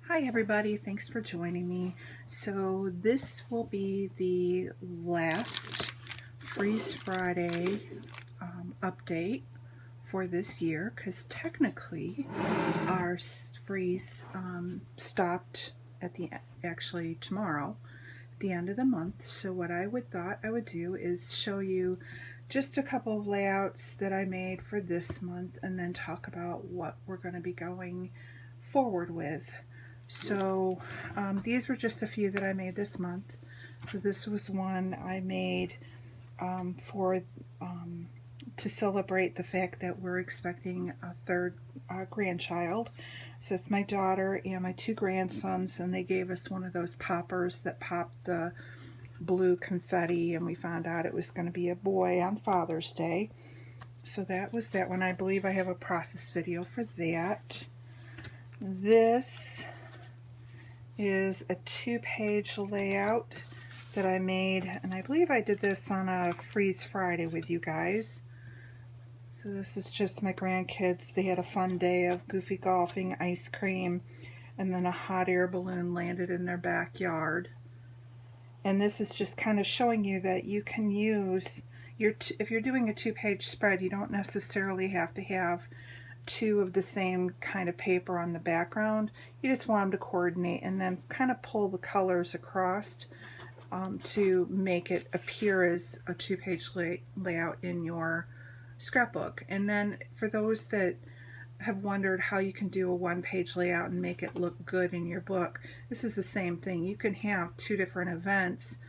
Hi everybody, thanks for joining me. So this will be the last Freeze Friday update for this year because technically our freeze stopped at the actually tomorrow, at the end of the month. So what I thought I would do is show you just a couple of layouts that I made for this month and then talk about what we're going to be going forward with. So these were just a few that I made this month. So this was one I made for to celebrate the fact that we're expecting a third grandchild. So it's my daughter and my two grandsons, and they gave us one of those poppers that popped the blue confetti, and we found out it was going to be a boy on Father's Day. So that was that one. I believe I have a process video for that. This is a 2-page layout that I made, and I believe I did this on a Freeze Friday with you guys. So this is just my grandkids. They had a fun day of goofy golfing, ice cream, and then a hot air balloon landed in their backyard. And this is just kind of showing you that you can use if you're doing a 2-page spread, you don't necessarily have to have two of the same kind of paper on the background. You just want them to coordinate and then kind of pull the colors across to make it appear as a 2-page layout in your scrapbook. And then for those that have wondered how you can do a 1-page layout and make it look good in your book, this is the same thing. You can have two different events,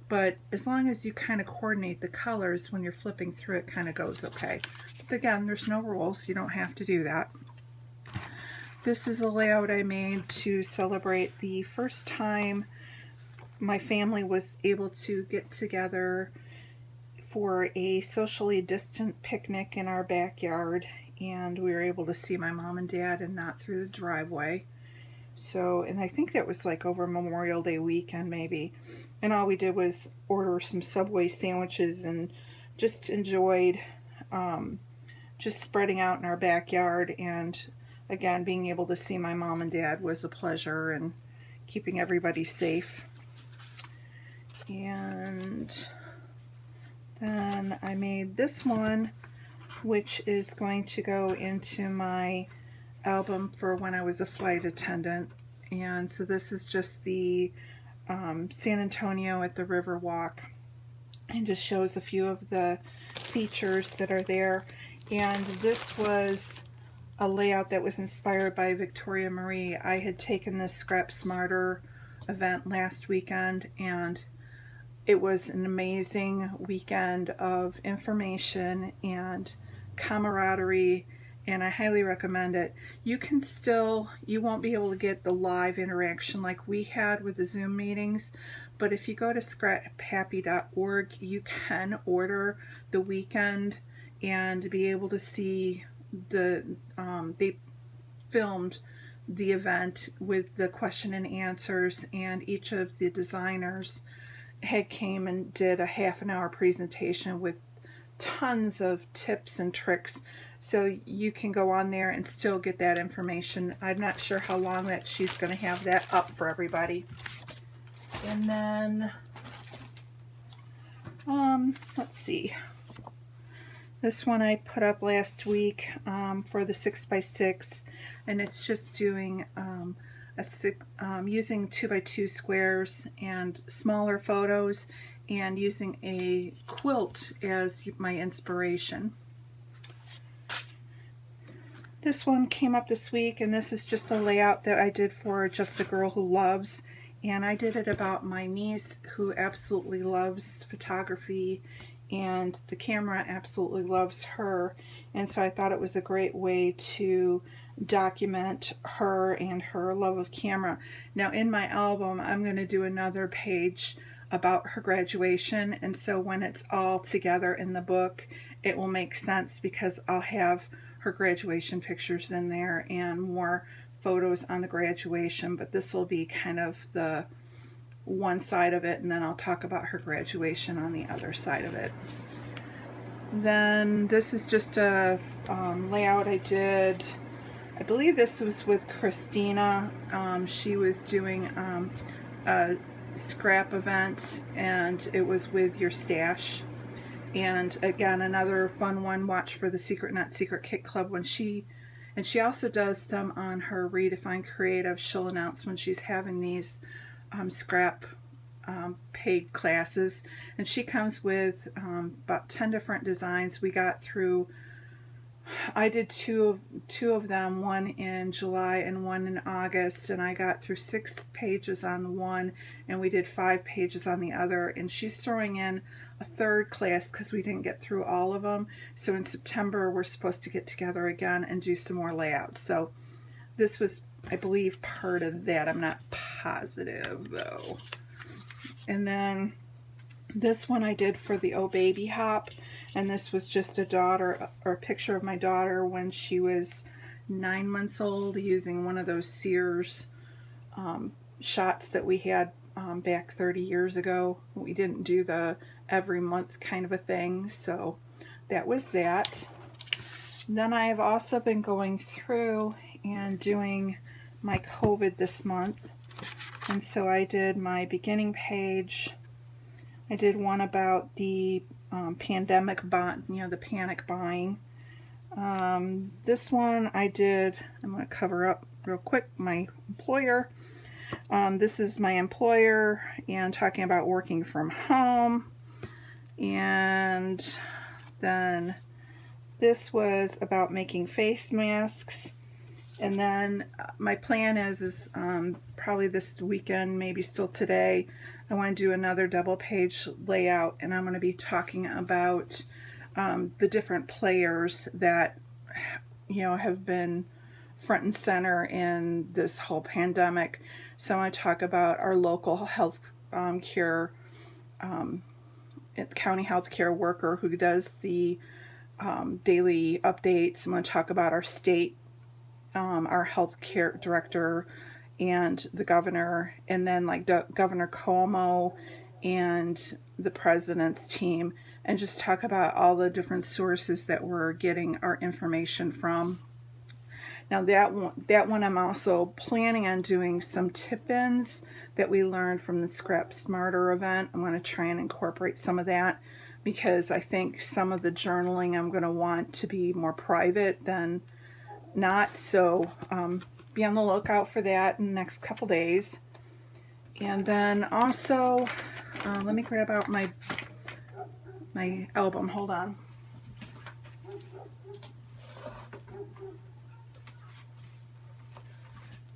but as long as you kind of coordinate the colors when you're flipping through, it kind of goes okay. But again, there's no rules. You don't have to do that. This is a layout I made to celebrate the first time my family was able to get together for a socially distant picnic in our backyard, and we were able to see my mom and dad and not through the driveway. So, and I think that was like over Memorial Day weekend maybe. And all we did was order some Subway sandwiches and just enjoyed just spreading out in our backyard. And again, being able to see my mom and dad was a pleasure, and keeping everybody safe. And then I made this one, which is going to go into my album for when I was a flight attendant. And so this is just the San Antonio at the Riverwalk, and just shows a few of the features that are there. And this was a layout that was inspired by Victoria Marie. I had taken this Scrap Smarter event last weekend, and it was an amazing weekend of information and camaraderie, and I highly recommend it. You won't be able to get the live interaction like we had with the Zoom meetings, but if you go to scraphappy.org, you can order the weekend and be able to see they filmed the event with the question and answers, and each of the designers had came and did a half-an-hour presentation with tons of tips and tricks, so you can go on there and still get that information. I'm not sure how long that she's going to have that up for everybody. And then let's see, this one I put up last week for the 6x6, and it's just doing using 2x2 squares and smaller photos, and using a quilt as my inspiration. This one came up this week, and this is just a layout that I did for Just a Girl Who Loves, and I did it about my niece who absolutely loves photography, and the camera absolutely loves her, and so I thought it was a great way to document her and her love of camera. Now in my album, I'm going to do another page about her graduation, and so when it's all together in the book, it will make sense because I'll have her graduation pictures in there and more photos on the graduation, but this will be kind of the one side of it, and then I'll talk about her graduation on the other side of it. Then this is just a layout I did I believe this was with Christina. She was doing a scrap event, and it was with your stash. And again, another fun one. Watch for the Secret Not Secret Kit Club when she also does them on her Redefine Creative. She'll announce when she's having these scrap paid classes, and she comes with about 10 different designs. We got through, I did two of them, one in July and one in August, and I got through 6 pages on one, and we did 5 pages on the other. And she's throwing in a third class because we didn't get through all of them. So in September we're supposed to get together again and do some more layouts. So this was, I believe, part of that. I'm not positive though. And then this one I did for the Oh Baby Hop, and this was just a picture of my daughter when she was 9 months old, using one of those Sears shots that we had back 30 years ago. We didn't do the every month kind of a thing, so that was that. Then I have also been going through and doing my COVID this month, and so I did my beginning page. I did one about the pandemic the panic buying. This one I did, I'm going to cover up real quick my employer. This is my employer and talking about working from home. And then this was about making face masks. And then my plan is probably this weekend, maybe still today, I want to do another double page layout, and I'm going to be talking about the different players that have been front and center in this whole pandemic. So I want to talk about our local health care county health care worker who does the daily updates. I'm going to talk about our state, our health care director, and the governor, and then like Governor Cuomo and the president's team, and just talk about all the different sources that we're getting our information from. Now that one I'm also planning on doing some tip-ins that we learned from the Scrap Smarter event. I'm going to try and incorporate some of that, because I think some of the journaling I'm going to want to be more private than not. So be on the lookout for that in the next couple days. And then also, let me grab out my album. Hold on.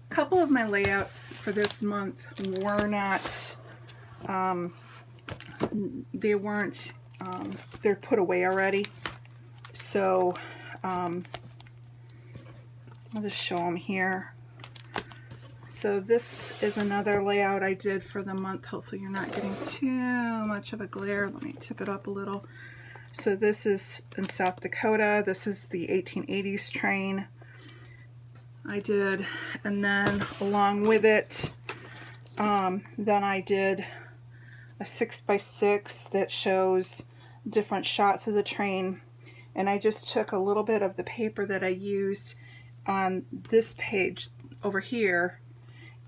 A couple of my layouts for this month were not, they weren't, they're put away already. So I'll just show them here. So this is another layout I did for the month. Hopefully you're not getting too much of a glare. Let me tip it up a little. So this is in South Dakota. This is the 1880s train I did. And then along with it, then I did a 6x6 that shows different shots of the train. And I just took a little bit of the paper that I used on this page over here,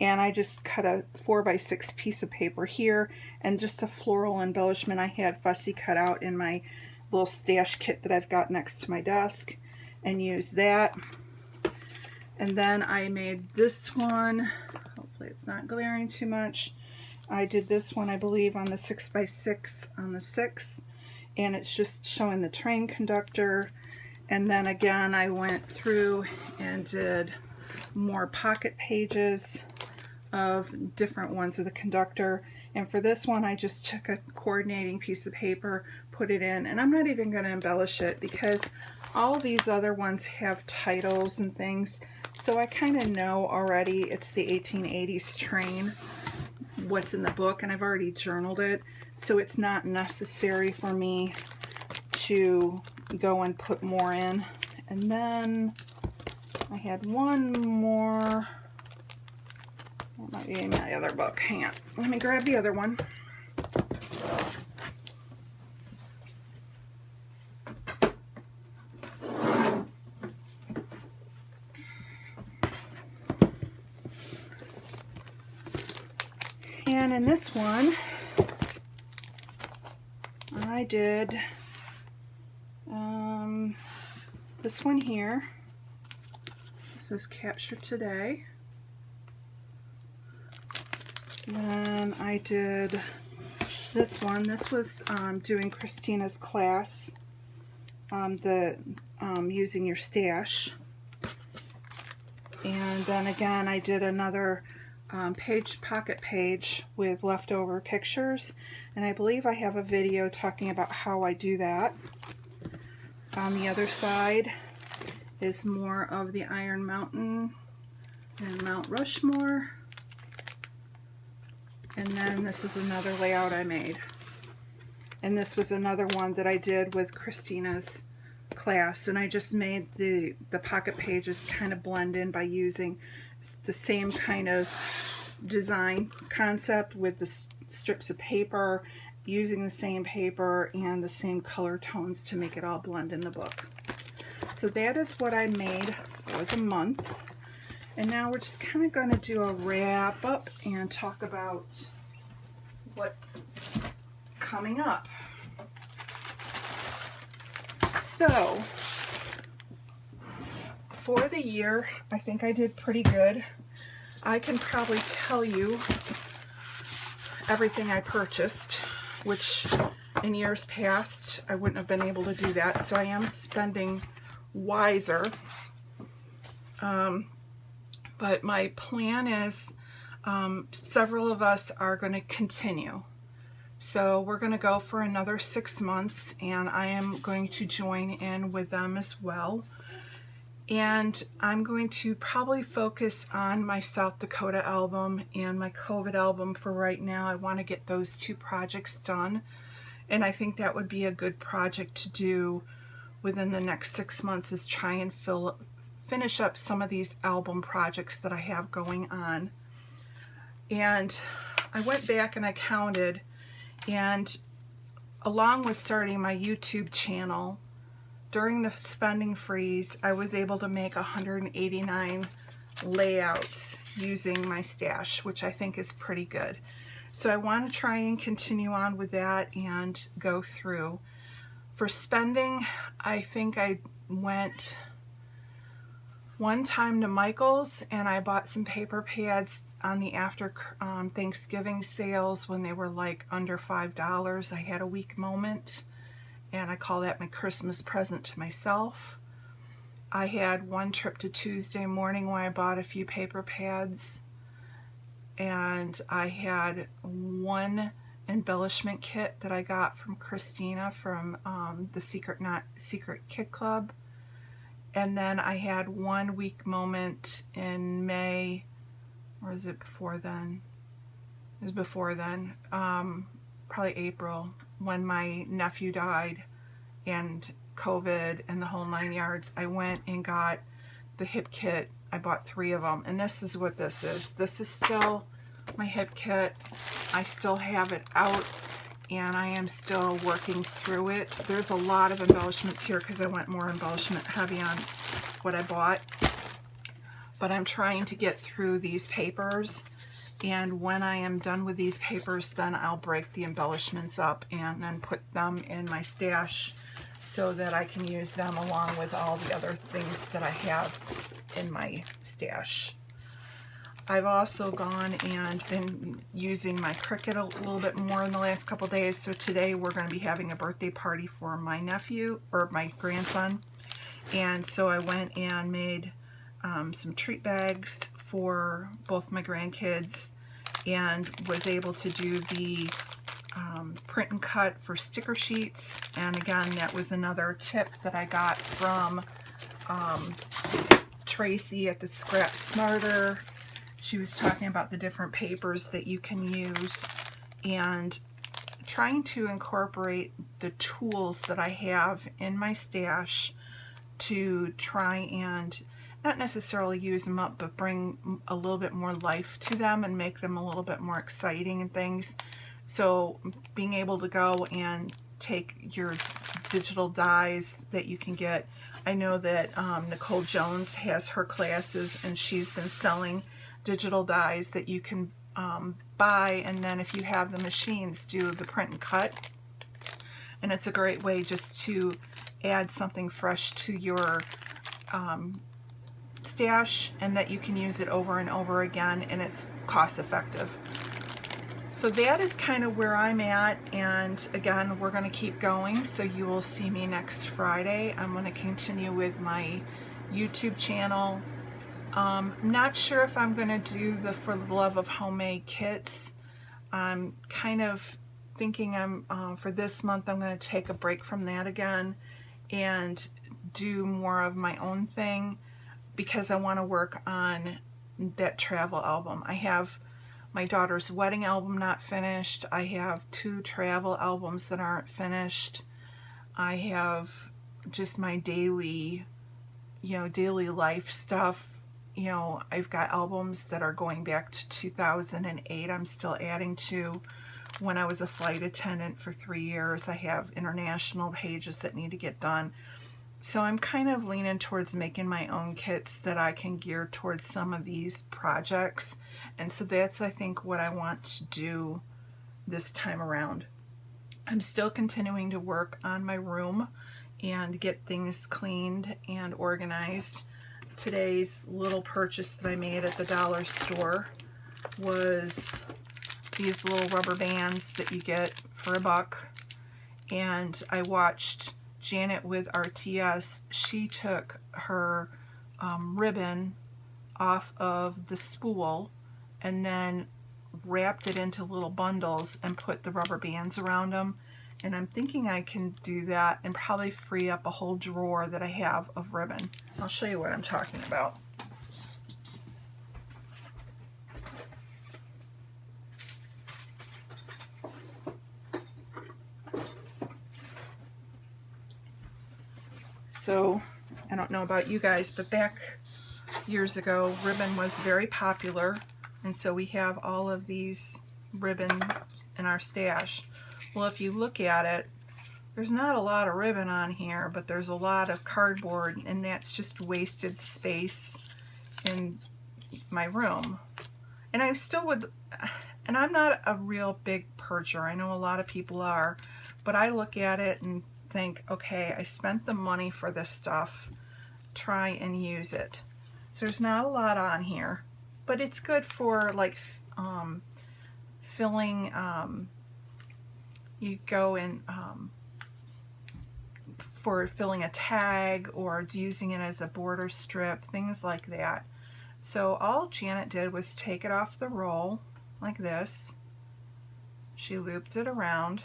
and I just cut a 4x6 piece of paper here, and just a floral embellishment I had fussy cut out in my little stash kit that I've got next to my desk, and used that. And then I made this one. Hopefully it's not glaring too much. I did this one, I believe, on the 6x6 on the 6th, and it's just showing the train conductor. And then again, I went through and did more pocket pages of different ones of the conductor. And for this one, I just took a coordinating piece of paper, put it in, and I'm not even going to embellish it because all of these other ones have titles and things. So I kind of know already it's the 1880s train, what's in the book, and I've already journaled it. So it's not necessary for me to go and put more in. And then I had one more. That might be in my other book. Hang on. Let me grab the other one. then in this one, I did this one here. This is Capture Today. Then I did this one. This was doing Christina's class, using your stash. And then again, I did another pocket page with leftover pictures, and I believe I have a video talking about how I do that. On the other side is more of the Iron Mountain and Mount Rushmore. And then this is another layout I made. And this was another one that I did with Christina's class, and I just made the pocket pages kind of blend in by using the same kind of design concept with the strips of paper, using the same paper and the same color tones to make it all blend in the book. So that is what I made for the month. And now we're just kind of going to do a wrap up and talk about what's coming up. So, for the year, I think I did pretty good. I can probably tell you everything I purchased, which in years past I wouldn't have been able to do that, so I am spending wiser. But my plan is several of us are going to continue. So we're going to go for another 6 months, and I am going to join in with them as well. And I'm going to probably focus on my South Dakota album and my COVID album for right now. I want to get those 2 projects done, and I think that would be a good project to do within the next 6 months, is try and finish up some of these album projects that I have going on. And I went back and I counted, and along with starting my YouTube channel, during the spending freeze, I was able to make 189 layouts using my stash, which I think is pretty good. So I want to try and continue on with that and go through. For spending, I think I went one time to Michael's and I bought some paper pads on the after Thanksgiving sales when they were like under $5. I had a weak moment, and I call that my Christmas present to myself. I had one trip to Tuesday Morning where I bought a few paper pads, and I had one embellishment kit that I got from Christina from the Secret Kit Club. And then I had one weak moment in May, or is it before then? It was before then, probably April, when my nephew died and COVID and the whole 9 yards. I went and got the hip kit. I bought 3 of them, and this is what this is. This is still my hip kit. I still have it out, and I am still working through it. There's a lot of embellishments here because I went more embellishment heavy on what I bought. But I'm trying to get through these papers, and when I am done with these papers, then I'll break the embellishments up and then put them in my stash so that I can use them along with all the other things that I have in my stash. I've also gone and been using my Cricut a little bit more in the last couple days. So today we're going to be having a birthday party for my nephew, or my grandson. And so I went and made some treat bags for both my grandkids, and was able to do the print and cut for sticker sheets. And again, that was another tip that I got from Tracy at the Scrap Smarter. She was talking about the different papers that you can use, and trying to incorporate the tools that I have in my stash to try and not necessarily use them up, but bring a little bit more life to them and make them a little bit more exciting and things. So being able to go and take your digital dies that you can get. I know that Nicole Jones has her classes, and she's been selling digital dies that you can buy, and then if you have the machines, do the print and cut. And it's a great way just to add something fresh to your stash, and that you can use it over and over again, and it's cost effective. So that is kind of where I'm at, and again, we're going to keep going, so you will see me next Friday. I'm going to continue with my YouTube channel. Not sure if I'm going to do the For the Love of Homemade kits. I'm kind of thinking for this month I'm going to take a break from that again and do more of my own thing, because I want to work on that travel album. I have my daughter's wedding album not finished. I have 2 travel albums that aren't finished. I have just my daily, daily life stuff. I've got albums that are going back to 2008 I'm still adding to. When I was a flight attendant for 3 years, I have international pages that need to get done. So I'm kind of leaning towards making my own kits that I can gear towards some of these projects. And so that's, I think, what I want to do this time around. I'm still continuing to work on my room and get things cleaned and organized. Today's little purchase that I made at the dollar store was these little rubber bands that you get for $1. And I watched Janet with RTS. She took her ribbon off of the spool and then wrapped it into little bundles and put the rubber bands around them. And I'm thinking I can do that and probably free up a whole drawer that I have of ribbon. I'll show you what I'm talking about. So, I don't know about you guys, but back years ago, ribbon was very popular, and so we have all of these ribbon in our stash. Well, if you look at it, there's not a lot of ribbon on here, but there's a lot of cardboard, and that's just wasted space in my room. And I still would, and I'm not a real big purger, I know a lot of people are, but I look at it and think, okay, I spent the money for this stuff, try and use it. So there's not a lot on here, but it's good for like filling, you go in for filling a tag or using it as a border strip, things like that. So all Janet did was take it off the roll like this. She looped it around,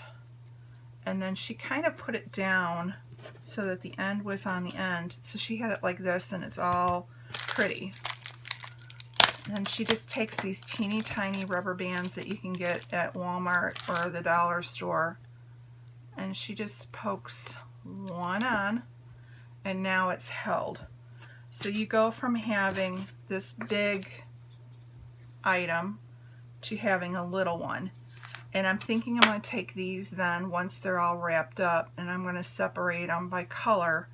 and then she kind of put it down so that the end was on the end. So she had it like this, and it's all pretty. And she just takes these teeny tiny rubber bands that you can get at Walmart or the dollar store, and she just pokes one on, and now it's held. So you go from having this big item to having a little one. And I'm thinking I'm going to take these then, once they're all wrapped up, and I'm going to separate them by color,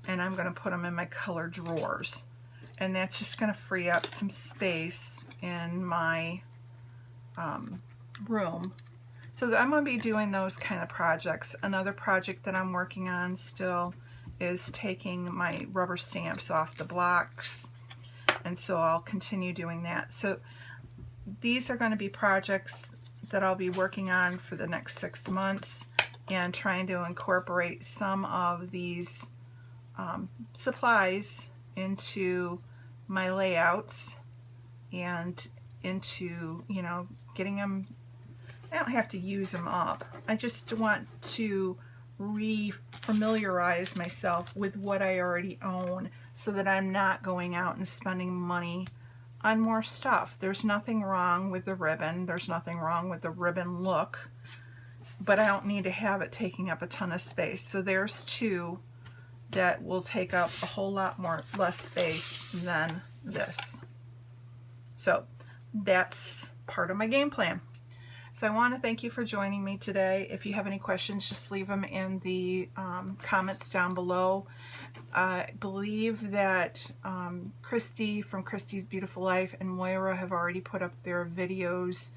and I'm going to put them in my color drawers. And that's just going to free up some space in my room. So I'm going to be doing those kind of projects. Another project that I'm working on still is taking my rubber stamps off the blocks, and so I'll continue doing that. So these are going to be projects that I'll be working on for the next 6 months, and trying to incorporate some of these supplies into my layouts and into, getting them. I don't have to use them up. I just want to re-familiarize myself with what I already own, so that I'm not going out and spending money on more stuff. There's nothing wrong with the ribbon. There's nothing wrong with the ribbon look, but I don't need to have it taking up a ton of space. So there's 2 that will take up a whole lot less space than this. So that's part of my game plan. So I want to thank you for joining me today. If you have any questions, just leave them in the comments down below. I believe that Christy from Christy's Beautiful Life and Moira have already put up their videos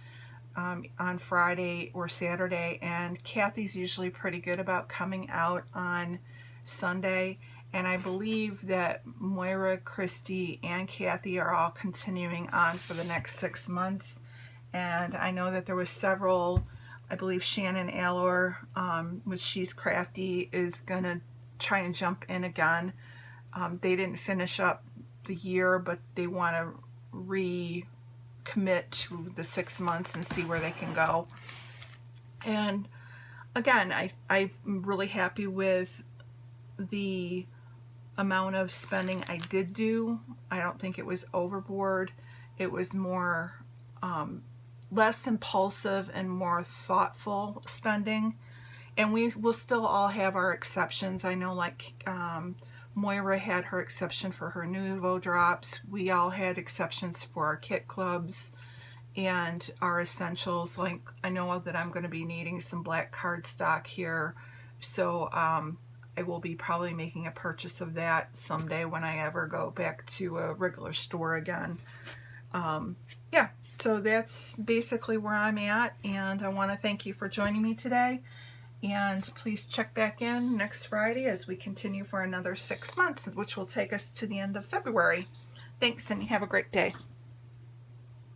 on Friday or Saturday, and Kathy's usually pretty good about coming out on Sunday, and I believe that Moira, Christy, and Kathy are all continuing on for the next 6 months. And I know that there was several, I believe Shannon Allor, with She's Crafty, is gonna try and jump in again. They didn't finish up the year, but they want to recommit to the 6 months and see where they can go. And again, I'm really happy with the amount of spending I did do. I don't think it was overboard. It was more less impulsive and more thoughtful spending. And we will still all have our exceptions. I know, like Moira had her exception for her Nuvo drops. We all had exceptions for our kit clubs and our essentials. Like, I know that I'm going to be needing some black cardstock here, so I will be probably making a purchase of that someday when I ever go back to a regular store again. Yeah, so that's basically where I'm at, and I want to thank you for joining me today. And please check back in next Friday as we continue for another 6 months, which will take us to the end of February. Thanks, and have a great day.